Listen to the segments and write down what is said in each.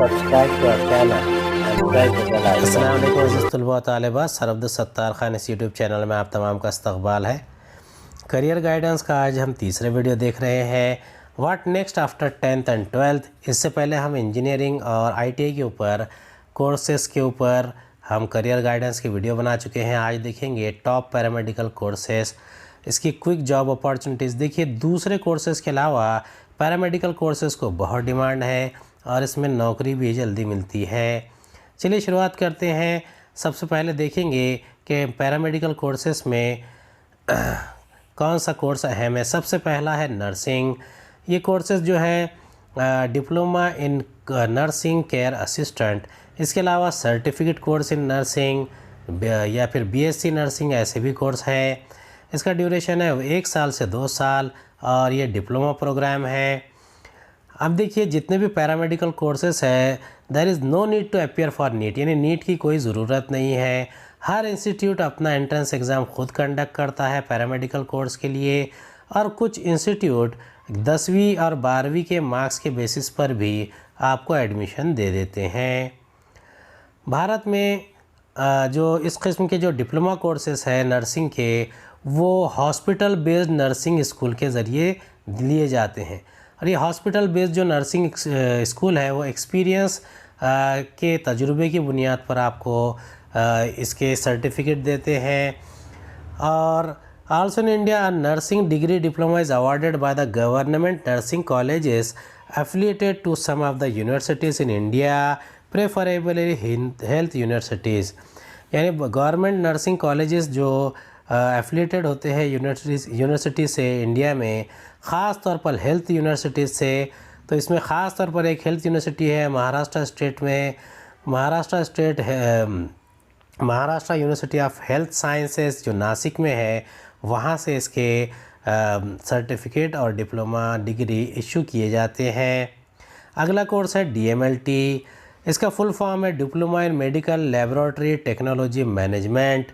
subscribe to our channel and press the bell icon. अस्सलाम वालेकुम अज़ीज़ तलबा व तालिबात, सर अब्दुल सत्तार खान इस यूट्यूब चैनल में आप तमाम का इस्तकबाल है। करियर गाइडेंस का आज हम तीसरे वीडियो देख रहे हैं, what next after 10th and 12th। इससे पहले हम इंजीनियरिंग और आईटीआई के ऊपर कोर्सेज़ के ऊपर हम करियर गाइडेंस की वीडियो बना चुके हैं। आज देखेंगे टॉप पैरामेडिकल कोर्सेज़, इसकी क्विक जॉब अपॉर्चुनिटीज़। देखिए, दूसरे कोर्सेज़ के अलावा पैरामेडिकल कोर्सेज़ को बहुत डिमांड है और इसमें नौकरी भी जल्दी मिलती है। चलिए शुरुआत करते हैं। सबसे पहले देखेंगे कि पैरामेडिकल कोर्सेज़ में कौन सा कोर्स अहम है। सबसे पहला है नर्सिंग। ये कोर्सेज़ जो है diploma in nursing care assistant, इसके अलावा सर्टिफिकेट कोर्स इन नर्सिंग या फिर बीएससी नर्सिंग, ऐसे भी कोर्स है। इसका ड्यूरेशन है 1 साल से 2 साल और ये डिप्लोमा प्रोग्राम है। अब देखिए, जितने भी पैरामेडिकल कोर्सेज़ है, there is no need to appear for NEET, यानी नीट की कोई ज़रूरत नहीं है। हर इंस्टीट्यूट अपना एंट्रेंस एग्ज़ाम खुद कंडक्ट करता है पैरामेडिकल कोर्स के लिए, और कुछ इंस्टीट्यूट 10वीं और 12वीं के मार्क्स के बेसिस पर भी आपको एडमिशन दे देते हैं। भारत में जो इस किस्म के जो डिप्लोमा कोर्सेज़ है नर्सिंग के, वो हॉस्पिटल बेस्ड नर्सिंग स्कूल के ज़रिए लिए जाते हैं। और ये हॉस्पिटल बेस्ड जो नर्सिंग स्कूल है, वो एक्सपीरियंस के तजुर्बे की बुनियाद पर आपको इसके सर्टिफिकेट देते हैं। और also in India nursing degree diploma is awarded by the government nursing colleges affiliated to some of the universities in India, preferably health universities. यानी गवर्नमेंट नर्सिंग कॉलेजेस जो एफिलिएटेड होते हैं यूनिवर्सिटी से इंडिया में, ख़ास तौर पर हेल्थ यूनिवर्सिटीज़ से। तो इसमें ख़ास तौर पर एक हेल्थ यूनिवर्सिटी है महाराष्ट्र स्टेट में, Maharashtra university of health sciences जो नासिक में है, वहाँ से इसके सर्टिफिकेट और डिप्लोमा डिग्री इशू किए जाते हैं। अगला कोर्स है डीएमएलटी। इसका फुल फॉर्म है diploma in medical laboratory technology management.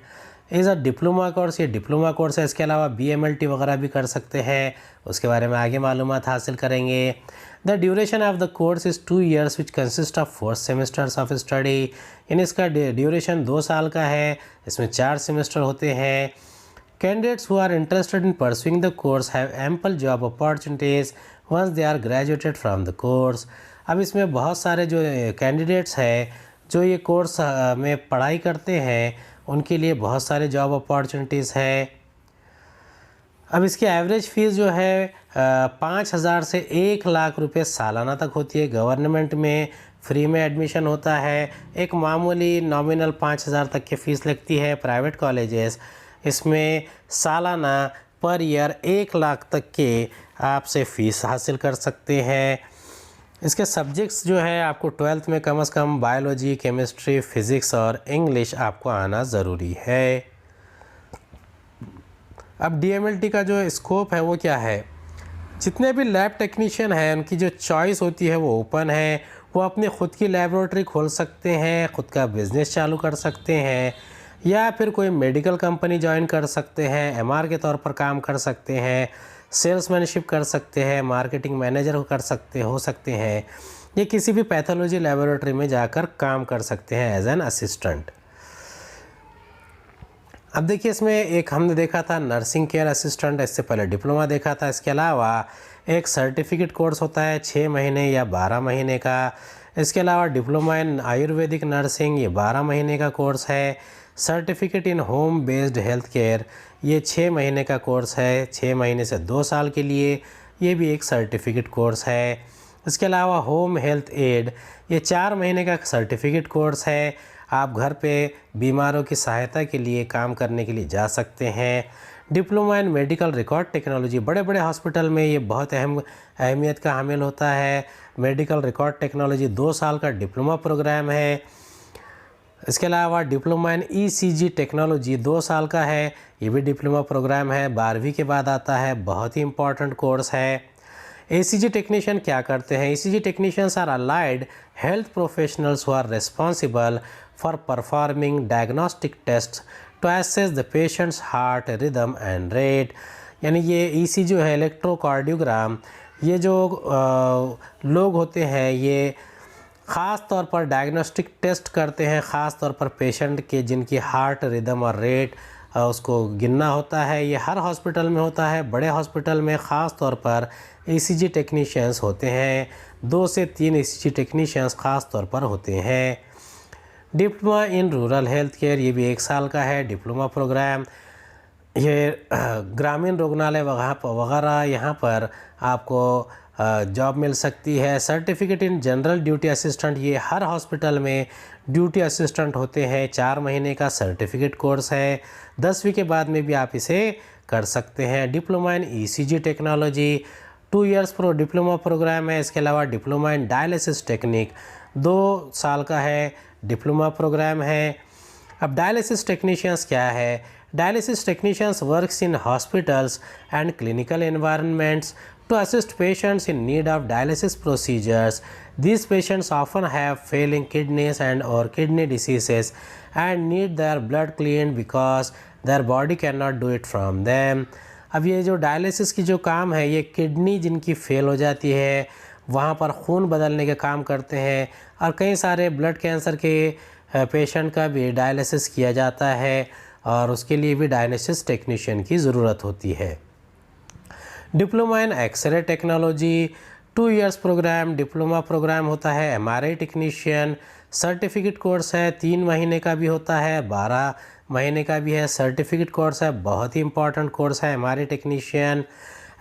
Is a diploma course, ये डिप्लोमा कोर्स है। इसके अलावा बीएमएलटी वगैरह भी कर सकते हैं, उसके बारे में आगे मालूमात हासिल करेंगे। The duration of the course is 2 years which consist of 4 semesters of study. यानी इसका ड्यूरेशन 2 साल का है, इसमें 4 सेमेस्टर होते हैं। Candidates who are interested in pursuing the course have ample job opportunities once they are graduated from the course. अब इसमें बहुत सारे जो कैंडिडेट्स हैं जो ये कोर्स में पढ़ाई करते हैं, उनके लिए बहुत सारे जॉब अपॉर्चुनिटीज़ हैं। अब इसकी एवरेज फ़ीस जो है 5,000 से 1 लाख रुपए सालाना तक होती है। गवर्नमेंट में फ्री में एडमिशन होता है। एक मामूली नॉमिनल 5,000 तक की फ़ीस लगती है। प्राइवेट कॉलेजेस इसमें सालाना पर ईयर 1 लाख तक के आपसे फ़ीस हासिल कर सकते हैं। इसके सब्जेक्ट्स जो है, आपको 12th में कम से कम बायोलॉजी, केमिस्ट्री, फ़िज़िक्स और इंग्लिश आपको आना ज़रूरी है। अब डीएमएलटी का जो स्कोप है वो क्या है, जितने भी लैब टेक्नीशियन हैं उनकी जो चॉइस होती है वो ओपन है। वो अपनी ख़ुद की लैबोरेटरी खोल सकते हैं, ख़ुद का बिज़नेस चालू कर सकते हैं, या फिर कोई मेडिकल कंपनी ज्वाइन कर सकते हैं, एमआर के तौर पर काम कर सकते हैं, सेल्समैनशिप कर सकते हैं, मार्केटिंग मैनेजर हो सकते हैं, ये किसी भी पैथोलॉजी लैबोरेटरी में जाकर काम कर सकते हैं एज एन असिस्टेंट। अब देखिए, इसमें एक हमने देखा था नर्सिंग केयर असिस्टेंट, इससे पहले डिप्लोमा देखा था। इसके अलावा एक सर्टिफिकेट कोर्स होता है 6 महीने या 12 महीने का। इसके अलावा डिप्लोमा इन आयुर्वेदिक नर्सिंग, ये 12 महीने का कोर्स है। Certificate in home based health care, ये 6 महीने का कोर्स है, 6 महीने से 2 साल के लिए, ये भी एक सर्टिफिकेट कोर्स है। इसके अलावा होम हेल्थ एड, ये 4 महीने का सर्टिफिकेट कोर्स है। आप घर पे बीमारों की सहायता के लिए काम करने के लिए जा सकते हैं। डिप्लोमा इन मेडिकल रिकॉर्ड टेक्नोलॉजी, बड़े बड़े हॉस्पिटल में ये बहुत अहमियत का हामिल होता है। मेडिकल रिकॉर्ड टेक्नोलॉजी 2 साल का डिप्लोमा प्रोग्राम है। इसके अलावा डिप्लोमा इन ईसीजी टेक्नोलॉजी 2 साल का है, ये भी डिप्लोमा प्रोग्राम है, 12वीं के बाद आता है, बहुत ही इंपॉर्टेंट कोर्स है। ईसीजी टेक्नीशियन क्या करते हैं? ECG technicians are allied health professionals who are responsible for performing diagnostic test to assess the patients heart rhythm and rate. यानी ये ईसी जो है इलेक्ट्रोकार्डियोग्राम, ये जो लोग होते हैं ये ख़ास तौर पर डायग्नोस्टिक टेस्ट करते हैं, ख़ास तौर पर पेशेंट के जिनकी हार्ट रिदम और रेट उसको गिनना होता है। ये हर हॉस्पिटल में होता है। बड़े हॉस्पिटल में ख़ास तौर पर ईसीजी टेक्नीशियंस होते हैं, 2 से 3 ईसीजी टेक्नीशियंस ख़ास तौर पर होते हैं। Diploma in rural health care, ये भी 1 साल का है डिप्लोमा प्रोग्राम। ये ग्रामीण रुग्णालय वगैरह यहाँ पर आपको जॉब मिल सकती है। Certificate in general duty assistant, ये हर हॉस्पिटल में ड्यूटी असिस्टेंट होते हैं। 4 महीने का सर्टिफिकेट कोर्स है। 10वीं के बाद में भी आप इसे कर सकते हैं। Diploma in ECG technology 2 years diploma program है। इसके अलावा डिप्लोमा इन डायलिसिस टेक्निक 2 साल का है डिप्लोमा प्रोग्राम है। अब डायलिसिस टेक्नीशियंस क्या है? Dialysis technicians works in hospitals and clinical environments to assist patients in need of dialysis procedures. These patients often have failing kidneys and or kidney diseases and need their blood cleaned because their body cannot do it from them. अब ये जो dialysis की जो काम है, ये kidney जिनकी fail हो जाती है वहाँ पर खून बदलने के काम करते हैं, और कई सारे ब्लड कैंसर के पेशेंट का भी डायलिसिस किया जाता है और उसके लिए भी डायलिसिस टेक्नीशियन की ज़रूरत होती है। Diploma in x ray technology 2 years program diploma program होता है। एमआरआई टेक्नीशियन सर्टिफिकेट कोर्स है, 3 महीने का भी होता है, 12 महीने का भी है। सर्टिफिकेट कोर्स है, बहुत ही इंपॉर्टेंट कोर्स है एमआरआई टेक्नीशियन।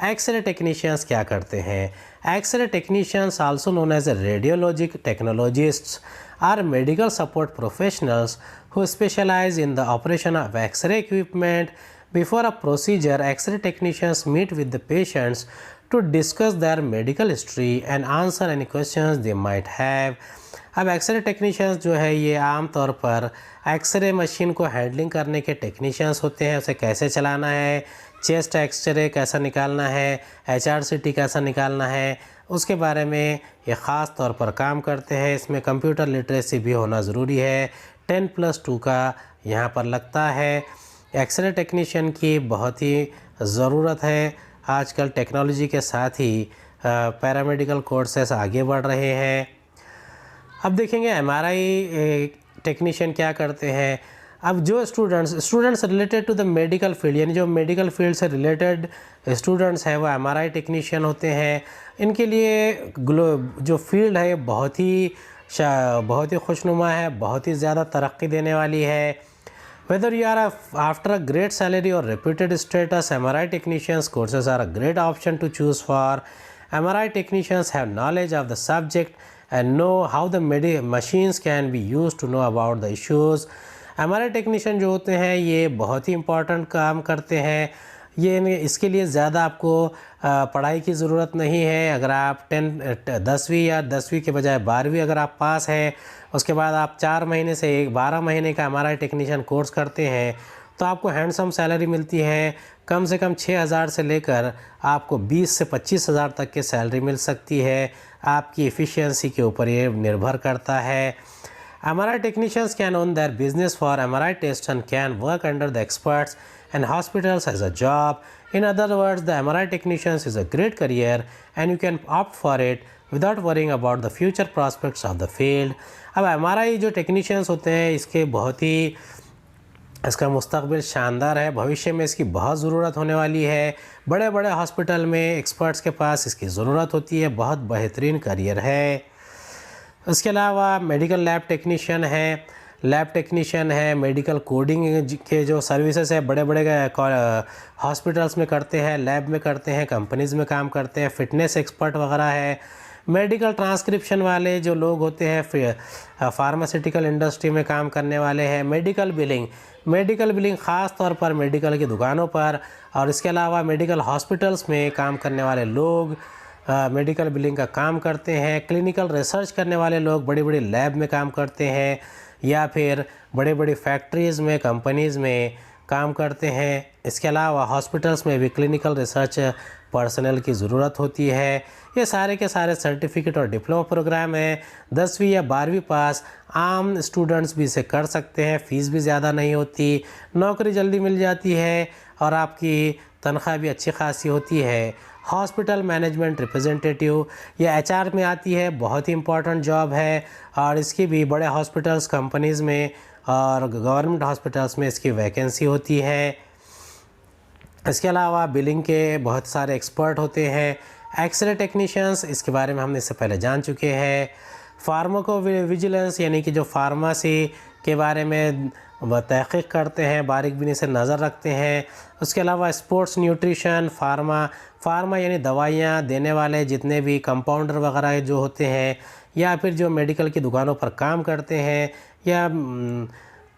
एक्सरे टेक्नीशियंस क्या करते हैं? X ray technicians also known as radiologic technologists are medical support professionals who specialize in the operation of x ray equipment. Before a procedure, X-ray technicians meet with the patients to discuss their medical history and answer any questions they might have. अब x ray technicians जो है ये आम तौर पर x ray machine को handling करने के टेक्नीशियंस होते हैं। उसे कैसे चलाना है, चेस्ट एक्सरे कैसा निकालना है, HRCT कैसा निकालना है, उसके बारे में ये ख़ास तौर पर काम करते हैं। इसमें कंप्यूटर लिटरेसी भी होना ज़रूरी है। 10+2 का यहाँ पर लगता है। एक्सरे टेक्नीशियन की बहुत ही ज़रूरत है। आजकल टेक्नोलॉजी के साथ ही पैरामेडिकल कोर्सेस आगे बढ़ रहे हैं। अब देखेंगे एमआरआई टेक्नीशियन क्या करते हैं। अब जो students related to the medical field, यानी जो मेडिकल फील्ड से रिलेटेड स्टूडेंट्स हैं वो एमआरआई टेक्नीशियन होते हैं। इनके लिए जो फील्ड है बहुत ही खुशनुमा है, बहुत ही ज़्यादा तरक्की देने वाली है। Whether you are after a great salary or reputed status, MRI technicians courses are a great option to choose for. MRI technicians have knowledge of the subject and know how the machines can be used to know about the issues. MRI technician जो होते हैं ये बहुत ही important काम करते हैं। ये इसके लिए ज़्यादा आपको पढ़ाई की ज़रूरत नहीं है। अगर आप 10वीं या 10वीं के बजाय 12वीं अगर आप पास हैं, उसके बाद आप 4 महीने से 12 महीने का एमआरआई टेक्नीशियन कोर्स करते हैं तो आपको हैंडसम सैलरी मिलती है। कम से कम 6,000 से लेकर आपको 20 से 25,000 तक की सैलरी मिल सकती है। आपकी एफिशिएंसी के ऊपर ये निर्भर करता है। MRI technicians can own their business for MRI tests and can work under the experts and hospitals as a job. In other words, the MRI technicians is a great career and you can opt for it without worrying about the future prospects of the field. अब MRI जो technicians होते हैं इसका मुस्तकबिल शानदार है। भविष्य में इसकी बहुत ज़रूरत होने वाली है। बड़े बड़े हॉस्पिटल में एक्सपर्ट्स के पास इसकी ज़रूरत होती है। बहुत बेहतरीन करियर है। इसके अलावा मेडिकल लैब टेक्नीशियन है, मेडिकल कोडिंग के जो सर्विसेज है बड़े बड़े हॉस्पिटल्स में करते हैं, लैब में करते हैं, कंपनीज़ में काम करते हैं, फ़िटनेस एक्सपर्ट वगैरह है। मेडिकल ट्रांसक्रिप्शन वाले जो लोग होते हैं फार्मास्यूटिकल इंडस्ट्री में काम करने वाले हैं। मेडिकल बिलिंग ख़ास तौर पर मेडिकल की दुकानों पर, और इसके अलावा मेडिकल हॉस्पिटल्स में काम करने वाले लोग मेडिकल बिलिंग का काम करते हैं। क्लिनिकल रिसर्च करने वाले लोग बड़ी बड़ी लैब में काम करते हैं या फिर बड़े बड़ी फैक्ट्रीज़ में, कंपनीज़ में काम करते हैं। इसके अलावा हॉस्पिटल्स में भी क्लिनिकल रिसर्च पर्सनल की ज़रूरत होती है। ये सारे के सारे सर्टिफिकेट और डिप्लोमा प्रोग्राम हैं। 10वीं या 12वीं पास आम स्टूडेंट्स भी इसे कर सकते हैं। फ़ीस भी ज़्यादा नहीं होती, नौकरी जल्दी मिल जाती है और आपकी तनख्वाह भी अच्छी खासी होती है। हॉस्पिटल मैनेजमेंट रिप्रेजेंटेटिव, ये एचआर में आती है, बहुत ही इम्पॉर्टेंट जॉब है और इसकी भी बड़े हॉस्पिटल्स कंपनीज़ में और गवर्नमेंट हॉस्पिटल्स में इसकी वैकेंसी होती है। इसके अलावा बिलिंग के बहुत सारे एक्सपर्ट होते हैं। एक्सरे टेक्नीशियंस, इसके बारे में हमने इससे पहले जान चुके हैं। फार्माको विजिलेंस, यानी कि जो फार्मेसी के बारे में तहक़ीक़ करते हैं, बारीक बीनी से नज़र रखते हैं। उसके अलावा स्पोर्ट्स न्यूट्रिशन, फार्मा यानी दवाइयाँ देने वाले जितने भी कंपाउंडर वगैरह जो होते हैं, या फिर जो मेडिकल की दुकानों पर काम करते हैं या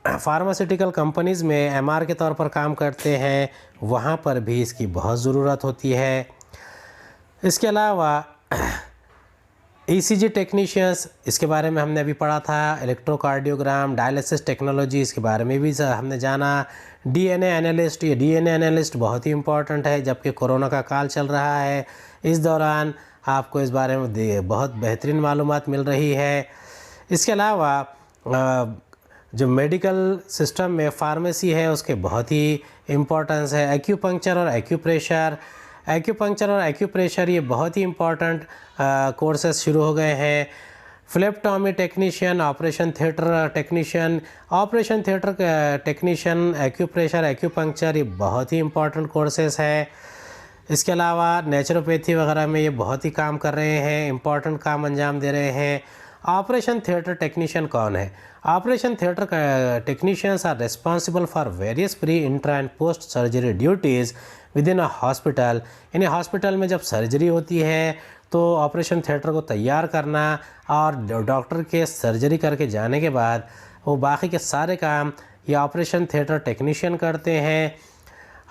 फार्मास्यूटिकल कंपनीज़ में एमआर के तौर पर काम करते हैं, वहाँ पर भी इसकी बहुत ज़रूरत होती है। इसके अलावा ईसीजी टेक्नीशियंस, इसके बारे में हमने अभी पढ़ा था। इलेक्ट्रोकार्डियोग्राम, डायलिसिस टेक्नोलॉजी, इसके बारे में भी हमने जाना। डीएनए एनालिस्ट, ये डीएनए एनालिस्ट बहुत ही इम्पॉर्टेंट है, जबकि कोरोना का काल चल रहा है, इस दौरान आपको इस बारे में बहुत बेहतरीन मालूमात मिल रही है। इसके अलावा जो मेडिकल सिस्टम में फार्मेसी है उसके बहुत ही इम्पोर्टेंस है। एक्यूपंक्चर और एक्यूप्रेशर ये बहुत ही इम्पॉर्टेंट कोर्सेज शुरू हो गए हैं। Phlebotomy technician, operation theatre technician, acupressure, acupuncture, ये बहुत ही इम्पॉर्टेंट कोर्सेज हैं। इसके अलावा नेचुरोपैथी वगैरह में ये बहुत ही काम कर रहे हैं, इम्पॉर्टेंट काम अंजाम दे रहे हैं। ऑपरेशन थिएटर टेक्नीशियन कौन है? Operation theatre technicians are responsible for various pre, intra and post surgery duties within a hospital. यानी हॉस्पिटल में जब सर्जरी होती है तो ऑपरेशन थिएटर को तैयार करना और डॉक्टर के सर्जरी करके जाने के बाद वो बाकी के सारे काम ये ऑपरेशन थिएटर टेक्नीशियन करते हैं।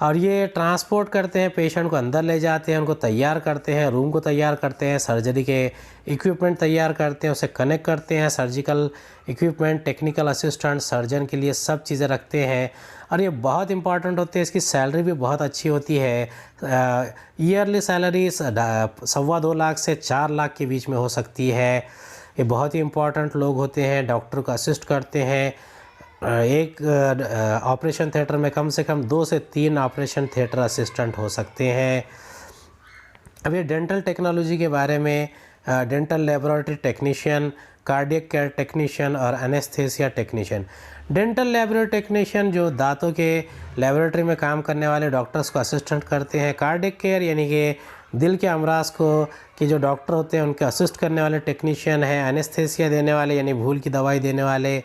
और ये ट्रांसपोर्ट करते हैं, पेशेंट को अंदर ले जाते हैं, उनको तैयार करते हैं, रूम को तैयार करते हैं, सर्जरी के इक्विपमेंट तैयार करते हैं, उसे कनेक्ट करते हैं, surgical equipment, technical assistant, surgeon के लिए सब चीज़ें रखते हैं। और ये बहुत इंपॉर्टेंट होती है, इसकी सैलरी भी बहुत अच्छी होती है। ईयरली सैलरी 2.25 लाख से 4 लाख के बीच में हो सकती है। ये बहुत ही इंपॉर्टेंट लोग होते हैं, डॉक्टर को असिस्ट करते हैं। एक ऑपरेशन थिएटर में कम से कम 2 से 3 ऑपरेशन थिएटर असिस्टेंट हो सकते हैं। अब ये डेंटल टेक्नोलॉजी के बारे में dental laboratory technician, cardiac care technician और anaesthesia technician. Dental laboratory technician जो दांतों के लेबोरेटरी में काम करने वाले डॉक्टर्स को असिस्टेंट करते हैं। कार्डियक केयर यानी कि दिल के अमराज को कि जो डॉक्टर होते हैं उनके असिस्ट करने वाले टेक्नीशियन हैं। एनेस्थेसिया देने वाले यानी भूल की दवाई देने वाले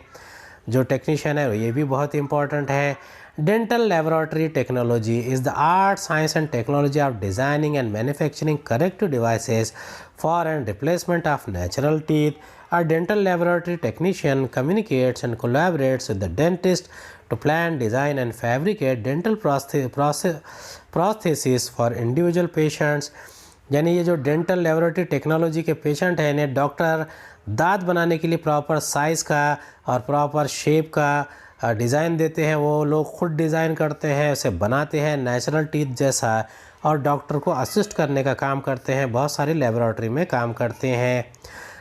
जो टेक्नीशियन है ये भी बहुत इंपॉर्टेंट है। Dental laboratory technology is the art, science and technology of designing and manufacturing corrective devices for and replacement of natural teeth. A dental laboratory technician communicates and collaborates with the dentist to plan, design and fabricate dental prostheses for individual patients। यानी ये जो dental laboratory technology के patient हैं इन्हें doctor दांत बनाने के लिए प्रॉपर साइज़ का और प्रॉपर शेप का डिज़ाइन देते हैं। वो लोग खुद डिज़ाइन करते हैं, उसे बनाते हैं नेचुरल टीथ जैसा, और डॉक्टर को असिस्ट करने का काम करते हैं, बहुत सारी लेबोरेटरी में काम करते हैं।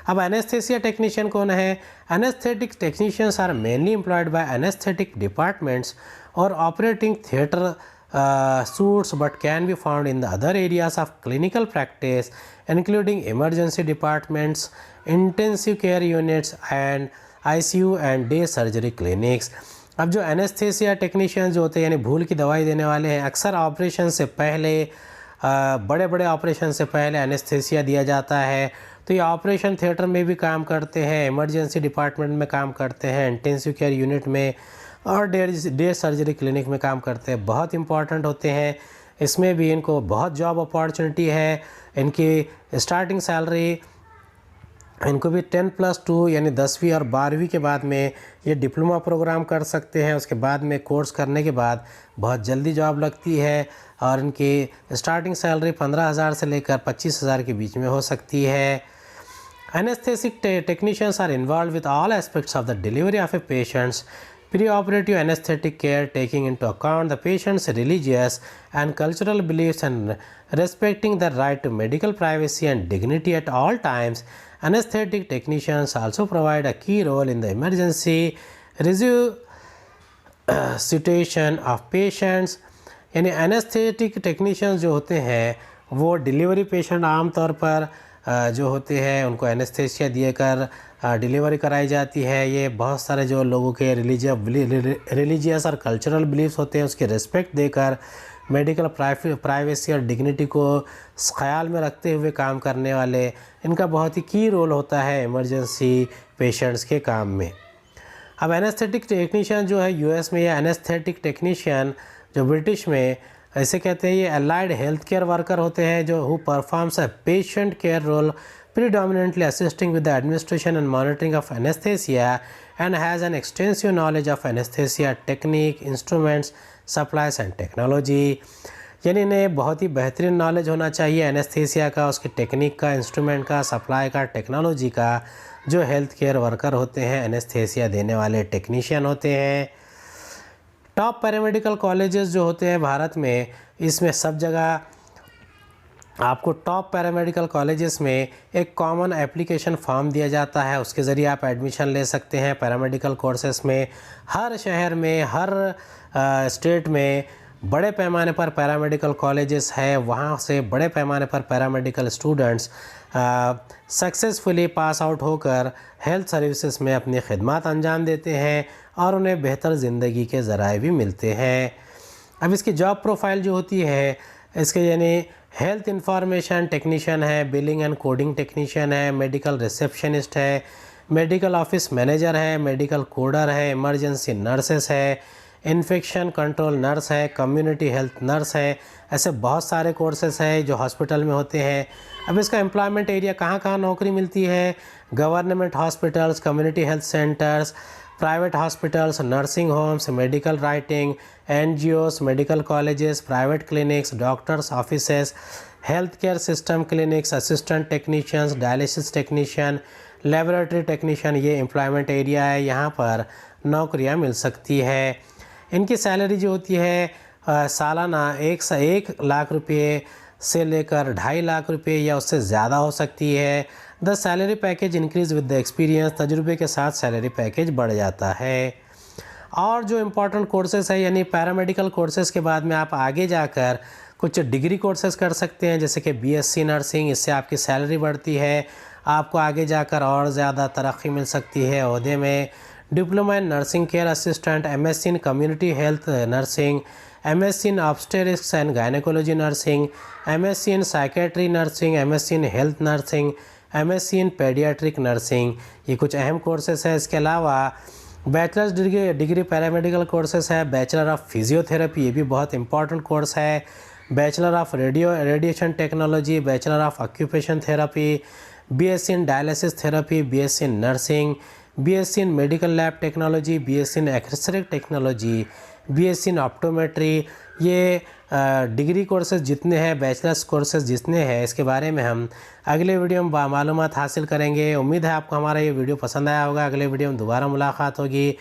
अब एनेस्थेसिया टेक्नीशियन कौन है? Anaesthetic technicians are mainly employed by anaesthetic departments और operating theatre suits but can be found in the other areas of clinical practice including emergency departments, intensive care units and ICU and day surgery clinics। अब जो anaesthesia technician जो होते हैं यानी भूल की दवाई देने वाले हैं, अक्सर ऑपरेशन से पहले बड़े बड़े ऑपरेशन से पहले एनेस्थेसिया दिया जाता है। तो ये ऑपरेशन थिएटर में भी काम करते हैं, इमरजेंसी डिपार्टमेंट में काम करते हैं, इंटेंसिव केयर यूनिट में और डे सर्जरी क्लिनिक में काम करते हैं। बहुत इंपॉर्टेंट होते हैं, इसमें भी इनको बहुत जॉब अपॉर्चुनिटी है। इनकी स्टार्टिंग सैलरी इनको भी 10+2 यानी 10वीं और 12वीं के बाद में ये डिप्लोमा प्रोग्राम कर सकते हैं। उसके बाद में कोर्स करने के बाद बहुत जल्दी जॉब लगती है और इनकी स्टार्टिंग सैलरी 15,000 से लेकर 25,000 के बीच में हो सकती है। Anaesthetic technicians are involved with all aspects of the delivery of a patient's pre-operative anesthetic care taking into account the patient's religious and cultural beliefs and respecting the right to medical privacy and dignity at all times। Anesthetic technicians also provide a key role in the emergency resuscitation of patients। यानी anaesthetic technician जो होते हैं वो delivery patient आमतौर पर जो होते हैं उनको एनेस्थेसिया देकर डिलीवरी कराई जाती है। ये बहुत सारे जो लोगों के रिलीजियस और कल्चरल बिलीफ्स होते हैं उसकी रिस्पेक्ट देकर मेडिकल प्राइवेसी और डिग्निटी को ख्याल में रखते हुए काम करने वाले, इनका बहुत ही की रोल होता है इमरजेंसी पेशेंट्स के काम में। अब एनेस्थेटिक टेक्नीशियन जो है यूएस में, या एनेस्थेटिक टेक्नीशियन जो ब्रिटिश में ऐसे कहते हैं, ये अलाइड हेल्थ केयर वर्कर होते हैं जो who performs a patient care role predominantly assisting with the administration and monitoring of anesthesia and has an extensive knowledge of anesthesia technique, instruments, supplies and technology। यानी इन्हें बहुत ही बेहतरीन knowledge होना चाहिए anaesthesia का, उसकी टेक्निक का, इंस्ट्रूमेंट का, सप्लाई का, टेक्नोलॉजी का। जो हेल्थ केयर वर्कर होते हैं, एनेस्थेसिया देने वाले टेक्नीशियन होते हैं। टॉप पैरामेडिकल कॉलेजेस जो होते हैं भारत में, इसमें सब जगह आपको टॉप पैरामेडिकल कॉलेजेस में एक कॉमन एप्लीकेशन फॉर्म दिया जाता है, उसके ज़रिए आप एडमिशन ले सकते हैं पैरामेडिकल कोर्सेस में। हर शहर में, हर स्टेट में बड़े पैमाने पर पैरामेडिकल कॉलेजेस है, वहाँ से बड़े पैमाने पर paramedical students successfully pass out होकर हेल्थ सर्विसेज में अपनी खिदमत अंजाम देते हैं और उन्हें बेहतर ज़िंदगी के ज़राए भी मिलते हैं। अब इसकी जॉब प्रोफाइल जो होती है, इसके यानी हेल्थ इंफॉर्मेशन टेक्नीशियन है, बिलिंग एंड कोडिंग टेक्नीशियन है, मेडिकल रिसेप्शनिस्ट है, मेडिकल ऑफिस मैनेजर है, मेडिकल कोडर है, इमरजेंसी नर्सेस है, इन्फेक्शन कंट्रोल नर्स है, कम्युनिटी हेल्थ नर्स है। ऐसे बहुत सारे कोर्सेस हैं जो हॉस्पिटल में होते हैं। अब इसका एम्प्लॉयमेंट एरिया कहाँ कहाँ नौकरी मिलती है? Government hospitals, community health centres, private hospitals, nursing homes, medical writing, NGOs, medical colleges, private clinics, doctors offices, health care system clinics, assistant technicians, dialysis technician, laboratory technician, ये एम्प्लॉयमेंट एरिया है, यहाँ पर नौकरियाँ मिल सकती है। इनकी सैलरी जो होती है सालाना 1 लाख रुपये से लेकर 2.5 लाख रुपये या उससे ज़्यादा हो सकती है। The salary package increase with the experience, तजुर्बे के साथ सैलरी पैकेज बढ़ जाता है। और जो इम्पोर्टेंट कोर्सेज़ है, यानी पैरामेडिकल कोर्सेज़ के बाद में आप आगे जाकर कुछ डिग्री कोर्सेज़ कर सकते हैं, जैसे कि बीएससी नर्सिंग। इससे आपकी सैलरी बढ़ती है, आपको आगे जाकर और ज़्यादा तरक्की मिल सकती है ओहदे में। Diploma in nursing care assistant, MSc in community health nursing, MSc in obstetrics and gynaecology nursing, MSc in psychiatry nursing, MSc in health nursing, MSc in paediatric nursing, ये कुछ अहम कोर्सेस है। इसके अलावा बैचलर्स डिग्री पैरामेडिकल कोर्सेस है। Bachelor of physiotherapy, ये भी बहुत इंपॉर्टेंट कोर्स है। Bachelor of radiation technology, bachelor of occupation therapy, BSc in dialysis therapy, BSc in nursing, BSc in medical lab technology, BSc in x ray technology, BSc in optometry. ये degree courses जितने हैं, bachelors courses जितने हैं, इसके बारे में हम अगले वीडियो में मालूमात हासिल करेंगे। उम्मीद है आपको हमारा ये वीडियो पसंद आया होगा। अगले वीडियो में दोबारा मुलाकात होगी।